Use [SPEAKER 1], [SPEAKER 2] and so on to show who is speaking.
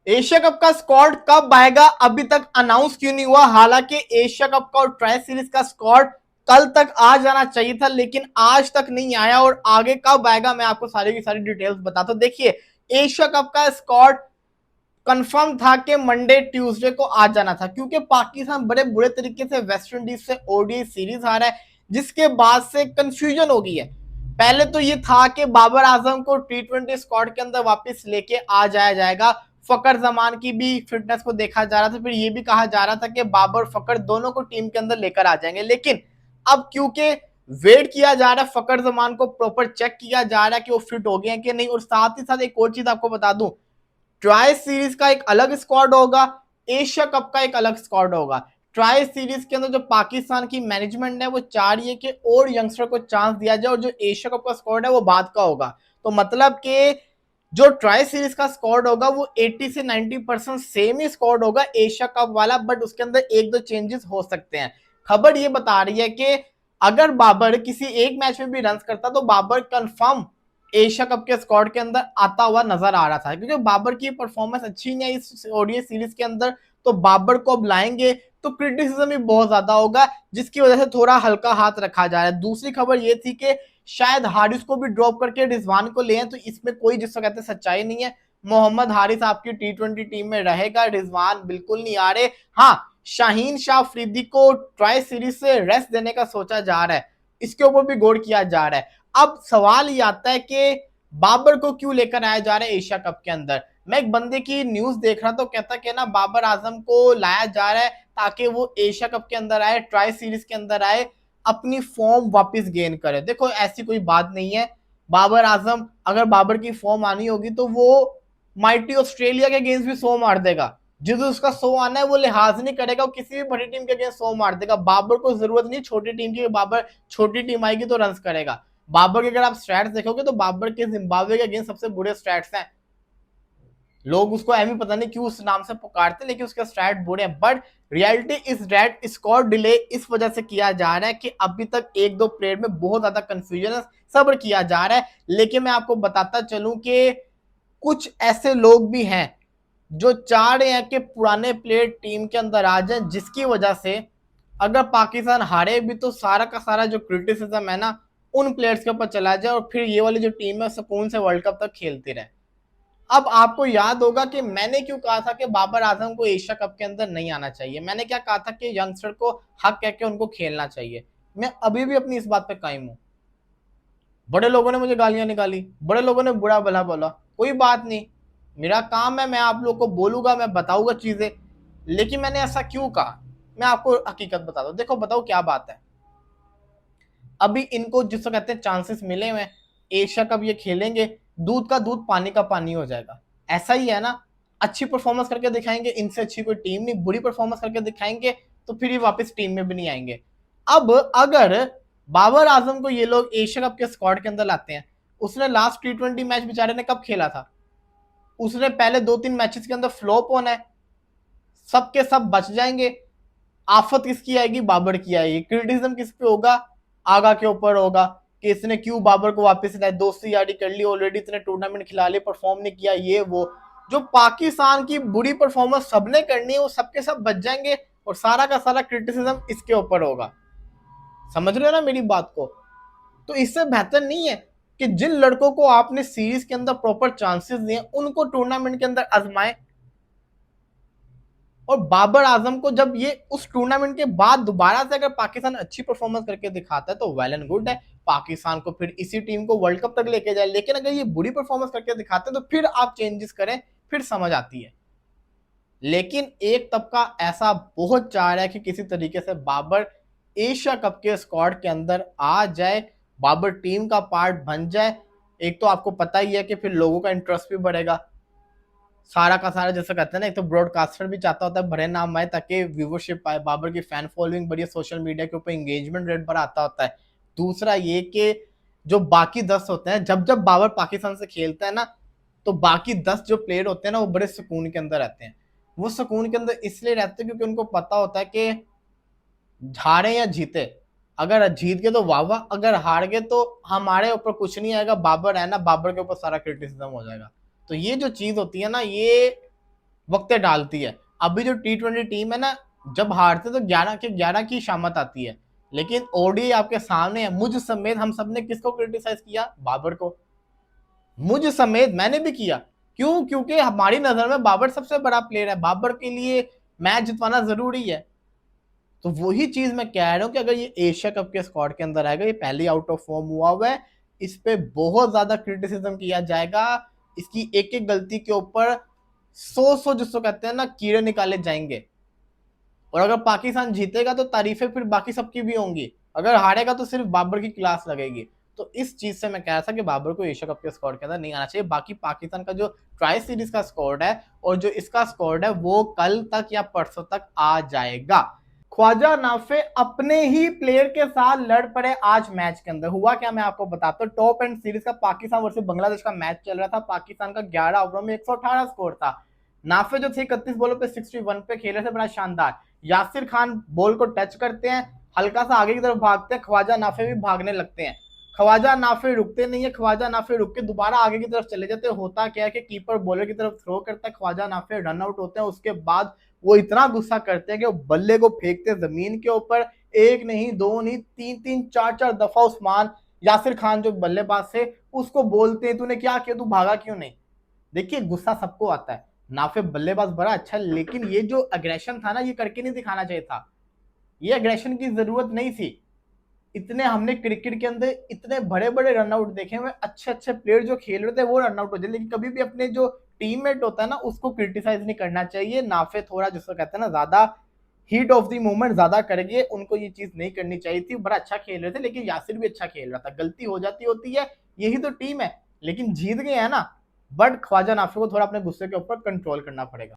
[SPEAKER 1] Asia cup का squad कब आएगा अभी तक अनाउंस क्यों नहीं हुआ। हालांकि एशिया कप का और ट्राई सीरीज का स्क्वाड कल तक आ जाना चाहिए था, लेकिन आज तक नहीं आया और आगे कब आएगा मैं आपको सारी की सारी डिटेल्स बताता हूं। देखिए, एशिया कप का स्क्वाड कंफर्म था कि मंडे ट्यूसडे को आ जाना था, क्योंकि पाकिस्तान बड़े बुरे तरीके से वेस्ट इंडीज से ओडीआई सीरीज हारा है, जिसके बाद से कंफ्यूजन हो गई है। पहले तो ये था कि बाबर आजम को टी20 स्क्वाड के अंदर वापस लेके आ जाया जाएगा, फकर जमान की भी फिटनेस को देखा जा रहा था, फिर ये भी कहा जा रहा था कि बाबर फकर दोनों को टीम के अंदर लेकर आ जाएंगे। लेकिन अब क्योंकि वेट किया जा रहा है, फकर जमान को प्रॉपर चेक किया जा रहा है कि वो फिट हो गए हैं कि नहीं। और साथ ही साथ एक और चीज आपको बता दूं, ट्राई सीरीज का एक अलग स्क्वाड होगा, एशिया कप का एक अलग स्क्वाड होगा। ट्राई सीरीज के अंदर जो पाकिस्तान की मैनेजमेंट है वो चाह रही है कि और यंगस्टर को चांस दिया जाए, और जो एशिया कप का स्क्वाड है वो बाद का होगा। तो मतलब कि जो ट्राई सीरीज का स्क्वाड होगा वो 80 से 90% सेम ही स्क्वाड होगा एशिया कप वाला, बट उसके अंदर एक दो चेंजेस हो सकते हैं। खबर ये बता रही है कि अगर बाबर किसी एक मैच में भी रन करता तो बाबर कंफर्म एशिया कप के स्क्वाड के अंदर आता हुआ नजर आ रहा था, क्योंकि बाबर की परफॉर्मेंस अच्छी नहीं है इस ओडीआई सीरीज के अंदर। तो बाबर को अब लाएंगे तो क्रिटिसिज्म भी बहुत ज्यादा होगा, जिसकी वजह से थोड़ा हल्का हाथ रखा जा रहा है। दूसरी खबर ये थी कि शायद हारिस को भी ड्रॉप करके रिजवान को ले, तो इसमें कोई जिसको कहते हैं सच्चाई नहीं है। मोहम्मद हारिस आपकी टी20 टीम में रहेगा, रिजवान बिल्कुल नहीं आ रहे। हाँ, शाहीन शाह अफरीदी को ट्राई सीरीज से रेस्ट देने का सोचा जा रहा है, इसके ऊपर भी गौर किया जा रहा है। अब सवाल ये आता है कि बाबर को क्यों लेकर आया जा रहा है एशिया कप के अंदर। मैं एक बंदे की न्यूज देख रहा था, तो कहता कि ना बाबर आजम को लाया जा रहा है ताकि वो एशिया कप के अंदर आए, ट्राई सीरीज के अंदर आए, अपनी फॉर्म वापस गेन करे। देखो, ऐसी कोई बात नहीं है। बाबर आजम, अगर बाबर की फॉर्म आनी होगी तो वो माइटी ऑस्ट्रेलिया के अगेंस्ट भी 100 मार देगा। जिस उसका 100 आना है वो लिहाज नहीं करेगा, वो किसी भी बड़ी टीम के अगेंस्ट 100 मार देगा। बाबर को जरूरत नहीं छोटी टीम की, बाबर छोटी टीम आएगी तो रन करेगा। बाबर के अगर आप स्टैट्स देखोगे तो बाबर के जिम्बाब्वे के अगेंस्ट सबसे बुरे स्टैट्स हैं। लोग उसको एमी पता नहीं क्यों उस नाम से पुकारते, लेकिन उसके स्टैट बुरे हैं। But reality is that score delay इस वजह से किया जा रहा है कि अभी तक एक दो प्लेयर में बहुत ज्यादा कंफ्यूजन है, सब्र किया जा रहा है। लेकिन मैं आपको बताता चलूं कि कुछ ऐसे लोग भी हैं जो चाह रहे हैं कि पुराने प्लेयर टीम के अंदर आ जाए, जिसकी वजह से अगर पाकिस्तान हारे भी तो सारा का सारा जो क्रिटिसिज्म है ना उन प्लेयर्स के ऊपर चला जाए, और फिर ये वाली जो टीम है सुकून से वर्ल्ड कप तक खेलती रहे। अब आपको याद होगा कि मैंने क्यों कहा था कि बाबर आजम को एशिया कप के अंदर नहीं आना चाहिए। मैंने क्या कहा था कि यंगस्टर को हक कह के उनको खेलना चाहिए। मैं अभी भी अपनी इस बात पे कायम हूं। बड़े लोगों ने मुझे गालियां निकाली, बड़े लोगों ने बुरा भला बोला, कोई बात नहीं, मेरा काम है, मैं आप लोग को बोलूंगा, मैं बताऊंगा चीजें। लेकिन मैंने ऐसा क्यों कहा, मैं आपको हकीकत बता दूं। देखो, बताओ क्या बात है। अभी इनको जिसको कहते हैं चांसेस मिले हुए, एशिया कप ये खेलेंगे, दूध का दूध पानी का पानी हो जाएगा। ऐसा ही है ना, अच्छी परफॉर्मेंस करके दिखाएंगे, इनसे अच्छी कोई टीम नहीं, बुरी परफॉर्मेंस करके दिखाएंगे तो फिर ये वापस टीम में भी नहीं आएंगे। अब अगर बाबर आजम को ये लोग एशिया कप के स्क्वाड के अंदर लाते हैं, उसने लास्ट टी20 मैच बेचारे ने कब खेला था, उसने पहले 2-3 मैचेस के अंदर फ्लॉप होना है, सबके सब बच जाएंगे। आफत किसकी आएगी, बाबर की आएगी। क्रिटिसिज्म किस पे होगा, आगा के ऊपर होगा कि इसने क्यों बाबर को वापस लाया, दोस्ती यारी कर ली, ऑलरेडी इतने टूर्नामेंट खिला लिए, परफॉर्म नहीं किया, ये वो। जो पाकिस्तान की बुरी परफॉर्मेंस सबने करनी है वो सबके सब बच जाएंगे, और सारा का सारा क्रिटिसिज्म इसके ऊपर होगा। समझ रहे हो ना मेरी बात को। तो इससे बेहतर नहीं है कि जिन लड़कों को आपने सीरीज के अंदर प्रॉपर चांसेस दिए उनको टूर्नामेंट के अंदर आजमाएं। और बाबर आजम को जब ये उस टूर्नामेंट के बाद दोबारा से अगर पाकिस्तान अच्छी परफॉर्मेंस करके दिखाता है तो वेल एंड गुड है, पाकिस्तान को फिर इसी टीम को वर्ल्ड कप तक लेके जाए। लेकिन अगर ये बुरी परफॉर्मेंस करके दिखाते हैं तो फिर आप चेंजेस करें, फिर समझ आती है। लेकिन एक तबका ऐसा बहुत चाह रहा है कि किसी तरीके से बाबर एशिया कप के स्क्वाड के अंदर आ जाए, बाबर टीम का पार्ट बन जाए। एक तो आपको पता ही है कि फिर लोगों का इंटरेस्ट भी बढ़ेगा, सारा का सारा जैसे कहते हैं ना, एक तो ब्रॉडकास्टर भी चाहता होता है बड़े नाम आए ताकि व्यूवरशिप आए, बाबर की फैन फॉलोइंग बढ़िया, सोशल मीडिया के ऊपर एंगेजमेंट रेट बढ़ा आता होता है। दूसरा ये कि जो बाकी 10 होते हैं, जब जब बाबर पाकिस्तान से खेलता है ना तो बाकी 10 जो प्लेयर होते हैं ना वो बड़े सुकून के अंदर रहते हैं। वो सुकून के अंदर इसलिए रहते हैं क्योंकि उनको पता होता है कि हारे या जीते, अगर जीत गए तो वाह वाह, अगर हार गए तो हमारे ऊपर कुछ नहीं आएगा, बाबर है ना, बाबर के ऊपर सारा क्रिटिसिज्म हो जाएगा। तो ये जो चीज होती है ना, ये वक्त डालती है। अभी जो T20 टीम है ना, जब हारते तो 11 के 11 की शामत आती है, लेकिन ओडीआई आपके सामने है। मुझ समेत हम सबने किसको क्रिटिसाइज किया? बाबर को। मुझ समेत मैंने भी किया। क्यों? क्योंकि हमारी नजर में बाबर सबसे बड़ा प्लेयर है, बाबर के लिए मैच जितवाना जरूरी है। तो वही चीज मैं कह रहा हूं कि अगर ये एशिया कप के स्क्वाड के अंदर आएगा, ये पहले आउट ऑफ फॉर्म हुआ है, इस पे बहुत ज्यादा क्रिटिसिज्म किया जाएगा। इसकी एक एक गलती के ऊपर सौ सौ जिसको कहते हैं ना कीड़े निकाले जाएंगे। और अगर पाकिस्तान जीतेगा तो तारीफें फिर बाकी सबकी भी होंगी, अगर हारेगा तो सिर्फ बाबर की क्लास लगेगी। तो इस चीज से मैं कह रहा था कि बाबर को एशिया कप के स्क्वाड के अंदर नहीं आना चाहिए। बाकी पाकिस्तान का जो ट्राई सीरीज का स्क्वाड है और जो इसका स्क्वाड है वो कल तक या परसों तक आ जाएगा। ख्वाजा नाफे अपने ही प्लेयर के साथ लड़ पड़े आज मैच के अंदर। हुआ क्या मैं आपको बताता हूँ। टॉप एंड सीरीज का पाकिस्तान वर्सेस बांग्लादेश का मैच चल रहा था। पाकिस्तान का 11 ओवरों में 118 स्कोर था। नाफे जो थे 31 बॉलों पे 61 पे खेले थे, बड़ा शानदार। यासिर खान बॉल को टच करते हैं, हल्का सा आगे की तरफ भागते हैं, ख्वाजा नाफे भी भागने लगते हैं। ख्वाजा नाफे रुकते नहीं है, ख्वाजा नाफे रुक के दोबारा आगे की तरफ चले जाते हैं। होता क्या है कि कीपर बॉलर की तरफ थ्रो करता है, ख्वाजा नाफे रन आउट होते हैं। उसके बाद वो इतना गुस्सा करते हैं कि वो बल्ले को फेंकते हैं जमीन के ऊपर। एक नहीं, दो नहीं, तीन तीन, चार चार दफा उस्मान यासिर खान जो बल्लेबाज से उसको बोलते हैं तूने क्या किया, तू भागा क्यों नहीं। देखिए गुस्सा सबको आता है। नाफे बल्लेबाज बड़ा अच्छा है, लेकिन ये जो अग्रेशन था ना, ये करके नहीं दिखाना चाहिए था। ये अग्रेशन की जरूरत नहीं थी। इतने हमने क्रिकेट के अंदर इतने बड़े बड़े रनआउट देखे हुए, अच्छे अच्छे प्लेयर जो खेल रहे थे वो रनआउट हो जाए, लेकिन कभी भी अपने जो टीममेट होता है ना उसको क्रिटिसाइज नहीं करना चाहिए। नाफे थोड़ा जिसको कहते हैं ना ज्यादा हीट ऑफ द मूवमेंट ज्यादा करेंगे, उनको ये चीज नहीं करनी चाहिए थी। बड़ा अच्छा खेल रहे थे, लेकिन यासिर भी अच्छा खेल रहा था। गलती हो जाती होती है, यही तो टीम है, लेकिन जीत गए हैं ना। बट ख्वाजा नाफे को थोड़ा अपने गुस्से के ऊपर कंट्रोल करना पड़ेगा।